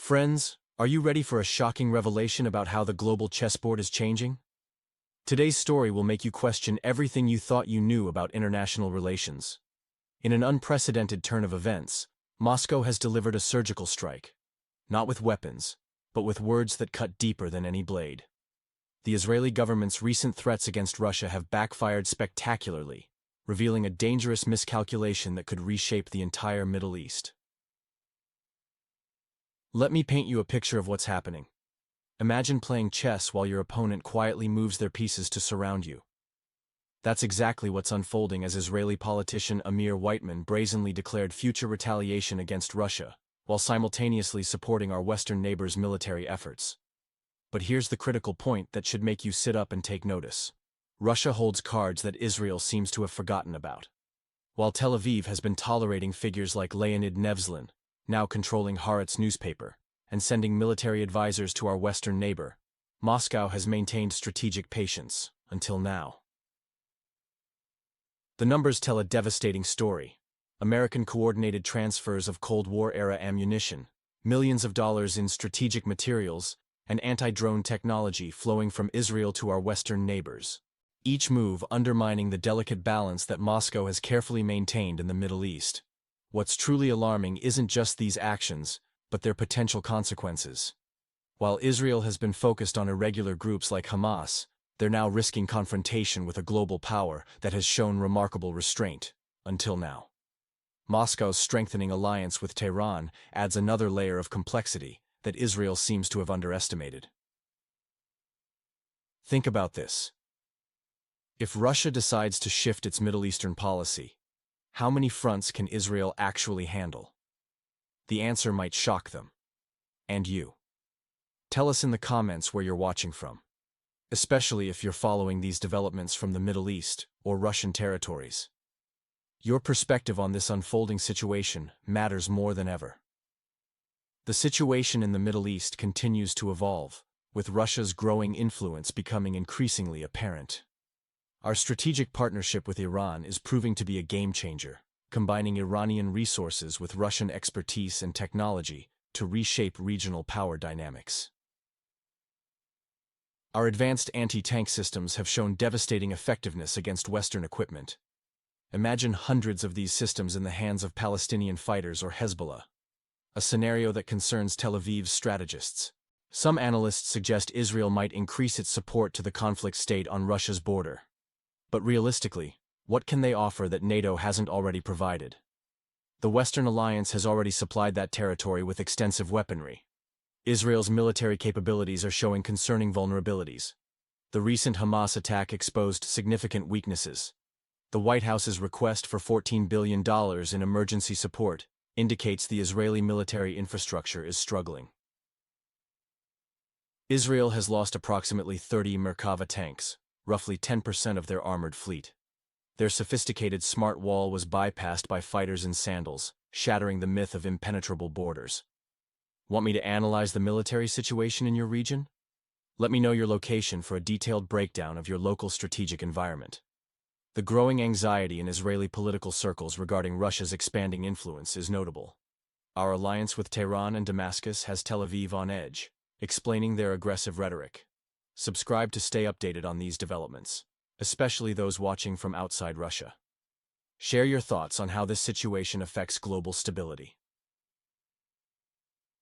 Friends, are you ready for a shocking revelation about how the global chessboard is changing? Today's story will make you question everything you thought you knew about international relations. In an unprecedented turn of events, Moscow has delivered a surgical strike. Not with weapons, but with words that cut deeper than any blade. The Israeli government's recent threats against Russia have backfired spectacularly, revealing a dangerous miscalculation that could reshape the entire Middle East. Let me paint you a picture of what's happening. Imagine playing chess while your opponent quietly moves their pieces to surround you. That's exactly what's unfolding as Israeli politician Amir Whiteman brazenly declared future retaliation against Russia, while simultaneously supporting our Western neighbors' military efforts. But here's the critical point that should make you sit up and take notice. Russia holds cards that Israel seems to have forgotten about. While Tel Aviv has been tolerating figures like Leonid Nevzlin, now controlling Haaretz newspaper, and sending military advisors to our western neighbor, Moscow has maintained strategic patience, until now. The numbers tell a devastating story. American coordinated transfers of Cold War-era ammunition, millions of dollars in strategic materials, and anti-drone technology flowing from Israel to our western neighbors. Each move undermining the delicate balance that Moscow has carefully maintained in the Middle East. What's truly alarming isn't just these actions, but their potential consequences. While Israel has been focused on irregular groups like Hamas, they're now risking confrontation with a global power that has shown remarkable restraint, until now. Moscow's strengthening alliance with Tehran adds another layer of complexity that Israel seems to have underestimated. Think about this. If Russia decides to shift its Middle Eastern policy, how many fronts can Israel actually handle? The answer might shock them. And you. Tell us in the comments where you're watching from, especially if you're following these developments from the Middle East or Russian territories. Your perspective on this unfolding situation matters more than ever. The situation in the Middle East continues to evolve, with Russia's growing influence becoming increasingly apparent. Our strategic partnership with Iran is proving to be a game-changer, combining Iranian resources with Russian expertise and technology to reshape regional power dynamics. Our advanced anti-tank systems have shown devastating effectiveness against Western equipment. Imagine hundreds of these systems in the hands of Palestinian fighters or Hezbollah, a scenario that concerns Tel Aviv's strategists. Some analysts suggest Israel might increase its support to the conflict state on Russia's border. But realistically, what can they offer that NATO hasn't already provided? The Western alliance has already supplied that territory with extensive weaponry. Israel's military capabilities are showing concerning vulnerabilities. The recent Hamas attack exposed significant weaknesses. The White House's request for $14 billion in emergency support indicates the Israeli military infrastructure is struggling. Israel has lost approximately 30 Merkava tanks, roughly 10% of their armored fleet. Their sophisticated smart wall was bypassed by fighters in sandals, shattering the myth of impenetrable borders. Want me to analyze the military situation in your region? Let me know your location for a detailed breakdown of your local strategic environment. The growing anxiety in Israeli political circles regarding Russia's expanding influence is notable. Our alliance with Tehran and Damascus has Tel Aviv on edge, explaining their aggressive rhetoric. Subscribe to stay updated on these developments, especially those watching from outside Russia. Share your thoughts on how this situation affects global stability.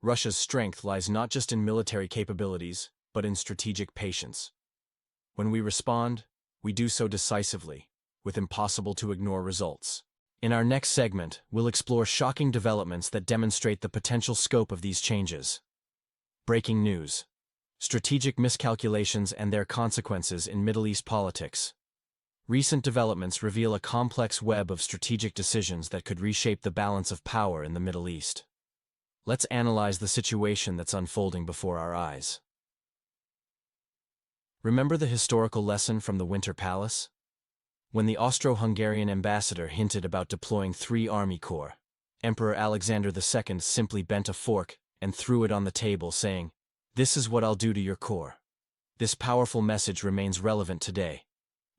Russia's strength lies not just in military capabilities, but in strategic patience. When we respond, we do so decisively, with impossible-to-ignore results. In our next segment, we'll explore shocking developments that demonstrate the potential scope of these changes. Breaking news: strategic miscalculations and their consequences in Middle East politics. Recent developments reveal a complex web of strategic decisions that could reshape the balance of power in the Middle East. Let's analyze the situation that's unfolding before our eyes. Remember the historical lesson from the Winter Palace? When the Austro-Hungarian ambassador hinted about deploying 3 army corps, Emperor Alexander II simply bent a fork and threw it on the table, saying, "This is what I'll do to your corps." This powerful message remains relevant today.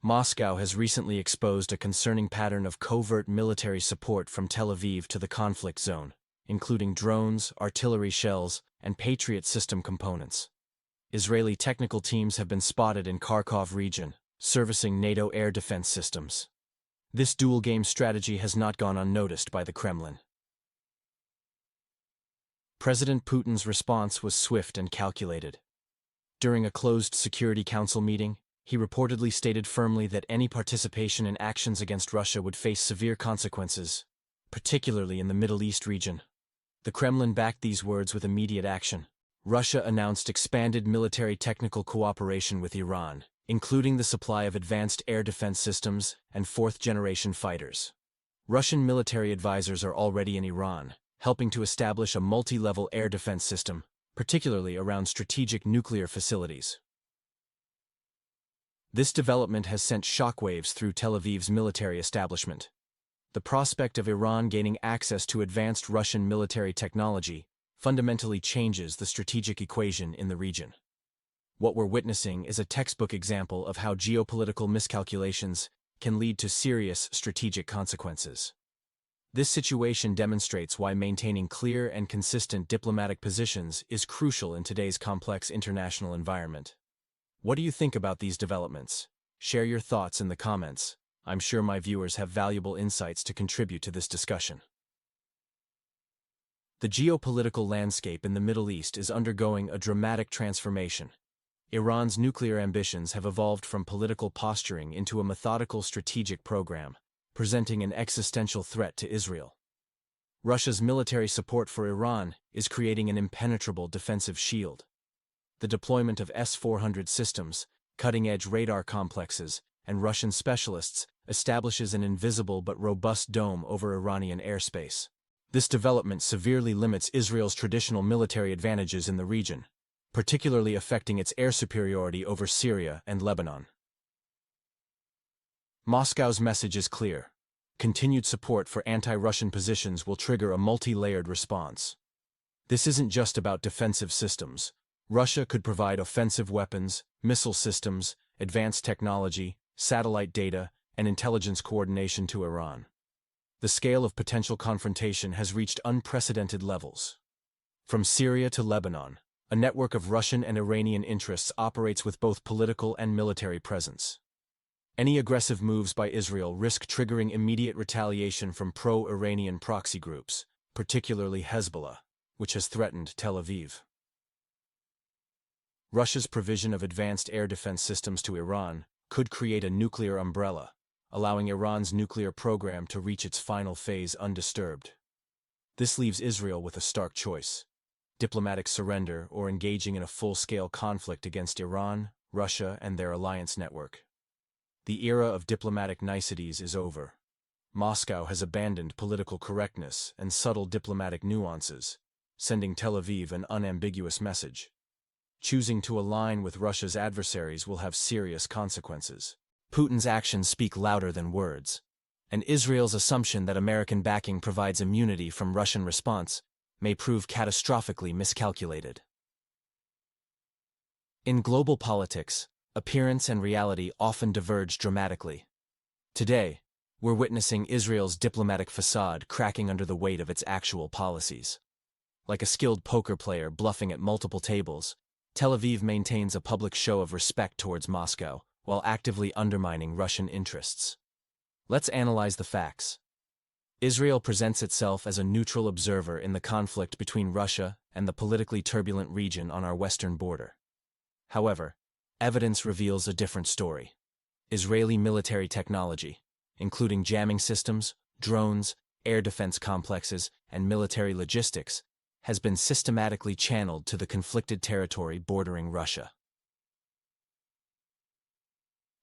Moscow has recently exposed a concerning pattern of covert military support from Tel Aviv to the conflict zone, including drones, artillery shells, and Patriot system components. Israeli technical teams have been spotted in Kharkov region, servicing NATO air defense systems. This dual-game strategy has not gone unnoticed by the Kremlin. President Putin's response was swift and calculated. During a closed Security Council meeting, he reportedly stated firmly that any participation in actions against Russia would face severe consequences, particularly in the Middle East region. The Kremlin backed these words with immediate action. Russia announced expanded military technical cooperation with Iran, including the supply of advanced air defense systems and fourth-generation fighters. Russian military advisors are already in Iran, helping to establish a multi-level air defense system, particularly around strategic nuclear facilities. This development has sent shockwaves through Tel Aviv's military establishment. The prospect of Iran gaining access to advanced Russian military technology fundamentally changes the strategic equation in the region. What we're witnessing is a textbook example of how geopolitical miscalculations can lead to serious strategic consequences. This situation demonstrates why maintaining clear and consistent diplomatic positions is crucial in today's complex international environment. What do you think about these developments? Share your thoughts in the comments. I'm sure my viewers have valuable insights to contribute to this discussion. The geopolitical landscape in the Middle East is undergoing a dramatic transformation. Iran's nuclear ambitions have evolved from political posturing into a methodical strategic program, presenting an existential threat to Israel. Russia's military support for Iran is creating an impenetrable defensive shield. The deployment of S-400 systems, cutting-edge radar complexes, and Russian specialists establishes an invisible but robust dome over Iranian airspace. This development severely limits Israel's traditional military advantages in the region, particularly affecting its air superiority over Syria and Lebanon. Moscow's message is clear. Continued support for anti-Russian positions will trigger a multi-layered response. This isn't just about defensive systems. Russia could provide offensive weapons, missile systems, advanced technology, satellite data, and intelligence coordination to Iran. The scale of potential confrontation has reached unprecedented levels. From Syria to Lebanon, a network of Russian and Iranian interests operates with both political and military presence. Any aggressive moves by Israel risk triggering immediate retaliation from pro-Iranian proxy groups, particularly Hezbollah, which has threatened Tel Aviv. Russia's provision of advanced air defense systems to Iran could create a nuclear umbrella, allowing Iran's nuclear program to reach its final phase undisturbed. This leaves Israel with a stark choice: diplomatic surrender or engaging in a full-scale conflict against Iran, Russia, and their alliance network. The era of diplomatic niceties is over. Moscow has abandoned political correctness and subtle diplomatic nuances, sending Tel Aviv an unambiguous message. Choosing to align with Russia's adversaries will have serious consequences. Putin's actions speak louder than words, and Israel's assumption that American backing provides immunity from Russian response may prove catastrophically miscalculated. In global politics, appearance and reality often diverge dramatically. Today, we're witnessing Israel's diplomatic facade cracking under the weight of its actual policies. Like a skilled poker player bluffing at multiple tables, Tel Aviv maintains a public show of respect towards Moscow, while actively undermining Russian interests. Let's analyze the facts. Israel presents itself as a neutral observer in the conflict between Russia and the politically turbulent region on our western border. However, evidence reveals a different story. Israeli military technology, including jamming systems, drones, air defense complexes, and military logistics, has been systematically channeled to the conflicted territory bordering Russia.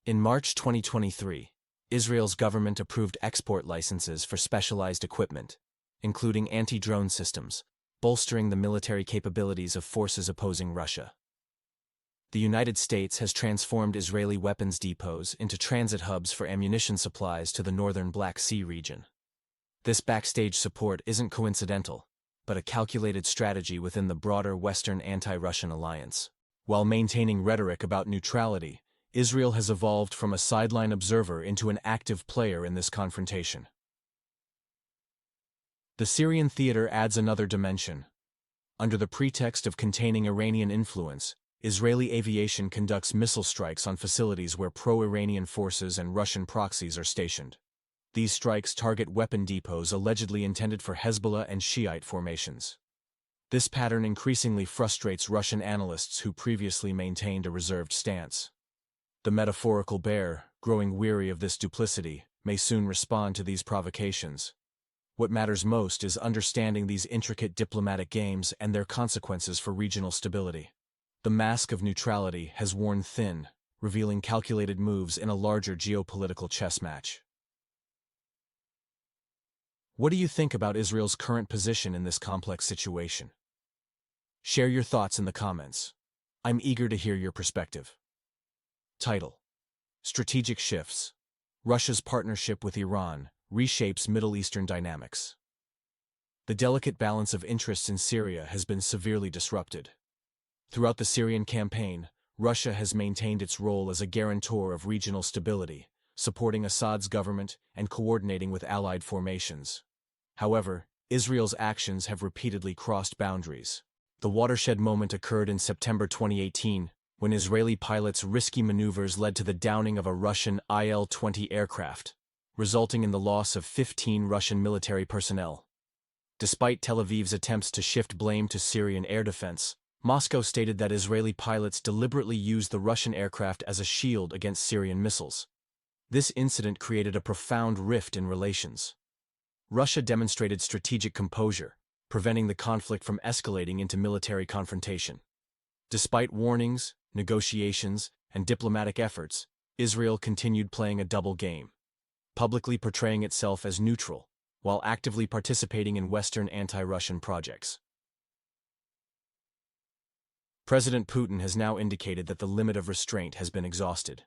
In March 2023, Israel's government approved export licenses for specialized equipment, including anti-drone systems, bolstering the military capabilities of forces opposing Russia. The United States has transformed Israeli weapons depots into transit hubs for ammunition supplies to the northern Black Sea region. This backstage support isn't coincidental, but a calculated strategy within the broader Western anti-Russian alliance. While maintaining rhetoric about neutrality, Israel has evolved from a sideline observer into an active player in this confrontation. The Syrian theater adds another dimension. Under the pretext of containing Iranian influence, Israeli aviation conducts missile strikes on facilities where pro-Iranian forces and Russian proxies are stationed. These strikes target weapon depots allegedly intended for Hezbollah and Shiite formations. This pattern increasingly frustrates Russian analysts who previously maintained a reserved stance. The metaphorical bear, growing weary of this duplicity, may soon respond to these provocations. What matters most is understanding these intricate diplomatic games and their consequences for regional stability. The mask of neutrality has worn thin, revealing calculated moves in a larger geopolitical chess match. What do you think about Israel's current position in this complex situation? Share your thoughts in the comments. I'm eager to hear your perspective. Title: Strategic Shifts. Russia's partnership with Iran reshapes Middle Eastern dynamics. The delicate balance of interests in Syria has been severely disrupted. Throughout the Syrian campaign, Russia has maintained its role as a guarantor of regional stability, supporting Assad's government and coordinating with allied formations. However, Israel's actions have repeatedly crossed boundaries. The watershed moment occurred in September 2018, when Israeli pilots' risky maneuvers led to the downing of a Russian Il-20 aircraft, resulting in the loss of 15 Russian military personnel. Despite Tel Aviv's attempts to shift blame to Syrian air defense, Moscow stated that Israeli pilots deliberately used the Russian aircraft as a shield against Syrian missiles. This incident created a profound rift in relations. Russia demonstrated strategic composure, preventing the conflict from escalating into military confrontation. Despite warnings, negotiations, and diplomatic efforts, Israel continued playing a double game, publicly portraying itself as neutral, while actively participating in Western anti-Russian projects. President Putin has now indicated that the limit of restraint has been exhausted.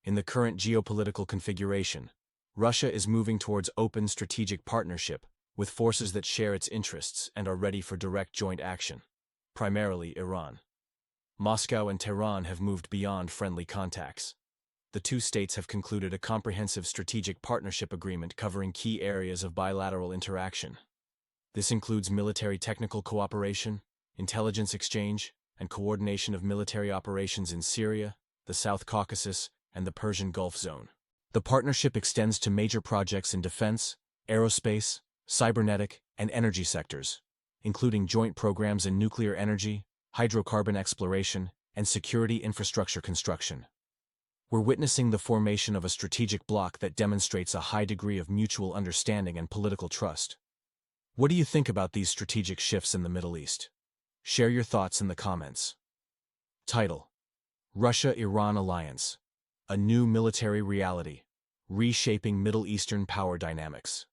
In the current geopolitical configuration, Russia is moving towards open strategic partnership with forces that share its interests and are ready for direct joint action, primarily Iran. Moscow and Tehran have moved beyond friendly contacts. The two states have concluded a comprehensive strategic partnership agreement covering key areas of bilateral interaction. This includes military technical cooperation, intelligence exchange, and coordination of military operations in Syria, the South Caucasus, and the Persian Gulf zone. The partnership extends to major projects in defense, aerospace, cybernetic, and energy sectors, including joint programs in nuclear energy, hydrocarbon exploration, and security infrastructure construction. We're witnessing the formation of a strategic bloc that demonstrates a high degree of mutual understanding and political trust. What do you think about these strategic shifts in the Middle East? Share your thoughts in the comments. Title: Russia-Iran Alliance. A new military reality, reshaping Middle Eastern power dynamics.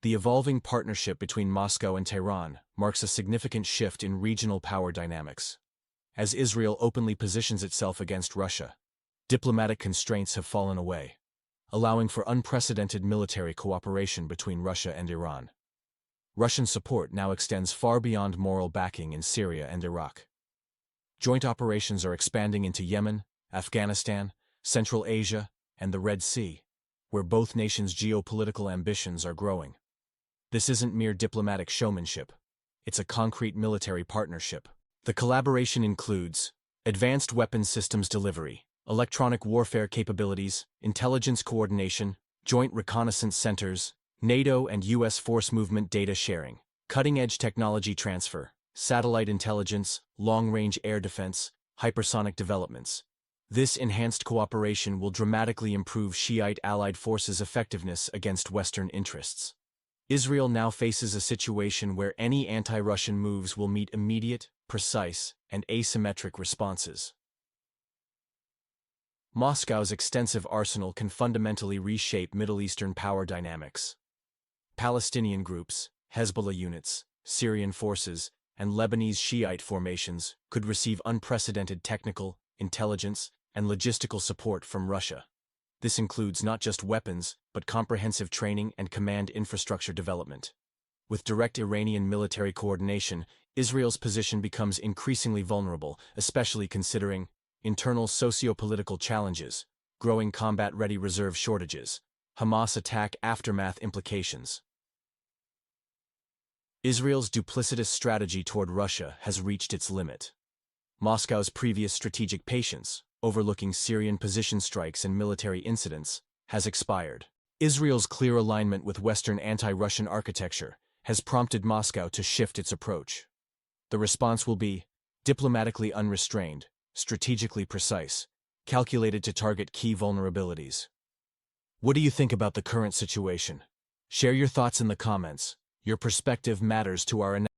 The evolving partnership between Moscow and Tehran marks a significant shift in regional power dynamics. As Israel openly positions itself against Russia, diplomatic constraints have fallen away, allowing for unprecedented military cooperation between Russia and Iran. Russian support now extends far beyond moral backing in Syria and Iraq. Joint operations are expanding into Yemen, Afghanistan, Central Asia, and the Red Sea, where both nations' geopolitical ambitions are growing. This isn't mere diplomatic showmanship. It's a concrete military partnership. The collaboration includes advanced weapons systems delivery, electronic warfare capabilities, intelligence coordination, joint reconnaissance centers, NATO and U.S. force movement data sharing, cutting-edge technology transfer, satellite intelligence, long-range air defense, hypersonic developments. This enhanced cooperation will dramatically improve Shiite allied forces' effectiveness against Western interests. Israel now faces a situation where any anti-Russian moves will meet immediate, precise, and asymmetric responses. Moscow's extensive arsenal can fundamentally reshape Middle Eastern power dynamics. Palestinian groups, Hezbollah units, Syrian forces, and Lebanese Shiite formations could receive unprecedented technical, intelligence, and logistical support from Russia. This includes not just weapons, but comprehensive training and command infrastructure development. With direct Iranian military coordination, Israel's position becomes increasingly vulnerable, especially considering internal socio-political challenges, growing combat-ready reserve shortages, Hamas attack aftermath implications. Israel's duplicitous strategy toward Russia has reached its limit. Moscow's previous strategic patience, overlooking Syrian position strikes and military incidents, has expired. Israel's clear alignment with Western anti-Russian architecture has prompted Moscow to shift its approach. The response will be diplomatically unrestrained, strategically precise, calculated to target key vulnerabilities. What do you think about the current situation? Share your thoughts in the comments. Your perspective matters to our analysis.